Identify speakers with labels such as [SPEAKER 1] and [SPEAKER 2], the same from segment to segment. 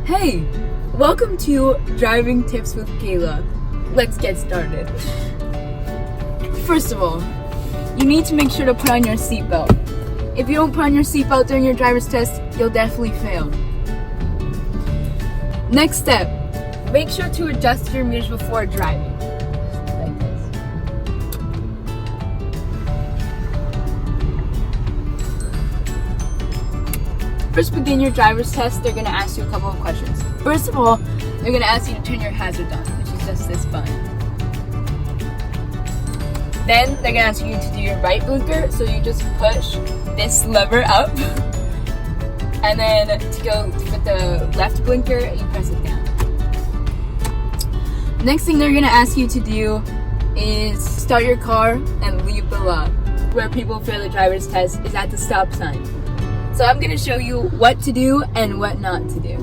[SPEAKER 1] Hey, welcome to Driving Tips with Kayla. Let's get started. First of all, you need to make sure to put on your seatbelt. If you don't put on your seatbelt during your driver's test, you'll definitely fail. Next step, make sure to adjust your mirrors before driving. Like this. First, begin your driver's test. They're going to ask you a couple of questions. First of all, they're going to ask you to turn your hazards on, which is just this button. Then they're going to ask you to do your right blinker, so you just push this lever up. And then to go with the left blinker, you press it down. Next thing they're going to ask you to do is start your car and leave the lot. Where people fail the driver's test is at the stop sign. So I'm going to show you what to do and what not to do.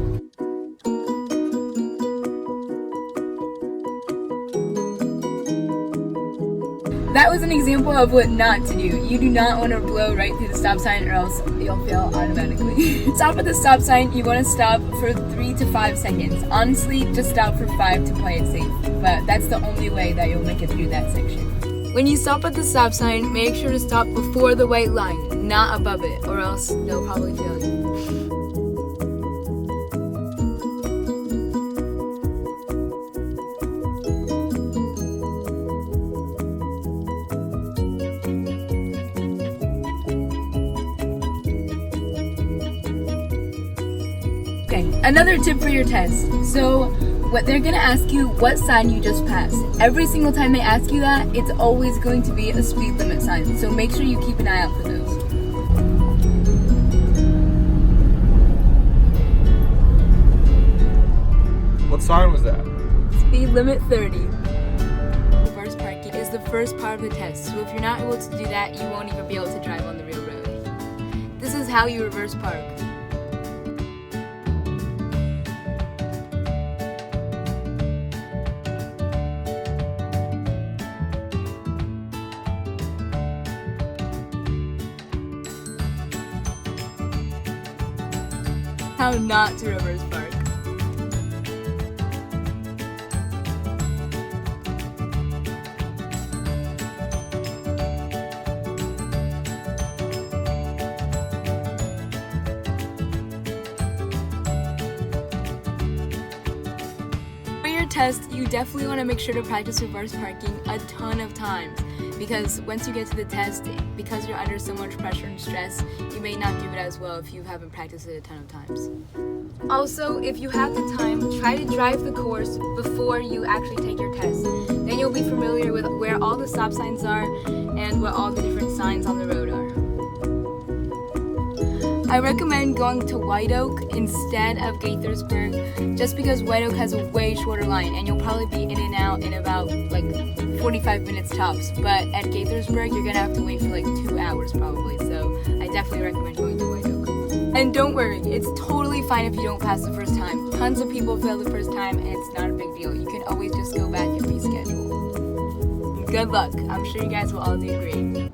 [SPEAKER 1] That was an example of what not to do. You do not want to blow right through the stop sign or else you'll fail automatically. Stop at the stop sign, you want to stop for 3 to 5 seconds. Honestly, just stop for 5 to play it safe. But that's the only way that you'll make it through that section. When you stop at the stop sign, make sure to stop before the white line, not above it, or else they'll probably fail you. Okay, another tip for your test. So, what they're gonna ask you what sign you just passed. Every single time they ask you that, it's always going to be a speed limit sign. So make sure you keep an eye out for those.
[SPEAKER 2] What sign was that?
[SPEAKER 1] Speed limit 30. Reverse parking is the first part of the test. So if you're not able to do that, you won't even be able to drive on the real road. This is how you reverse park. How not to reverse park. For your test, you definitely want to make sure to practice reverse parking a ton of times, because once you get to the test, because you're under so much pressure and stress, you may not do it as well if you haven't practiced it a ton of times. Also, if you have the time, try to drive the course before you actually take your test. Then you'll be familiar with where all the stop signs are and what all the different signs on the road are. I recommend going to White Oak instead of Gaithersburg, just because White Oak has a way shorter line and you'll probably be in and out in about like 45 minutes tops. But at Gaithersburg, you're gonna have to wait for like 2 hours probably. So I definitely recommend going to White Oak. And don't worry, it's totally fine if you don't pass the first time. Tons of people fail the first time and it's not a big deal. You can always just go back and reschedule. Good luck. I'm sure you guys will all do great.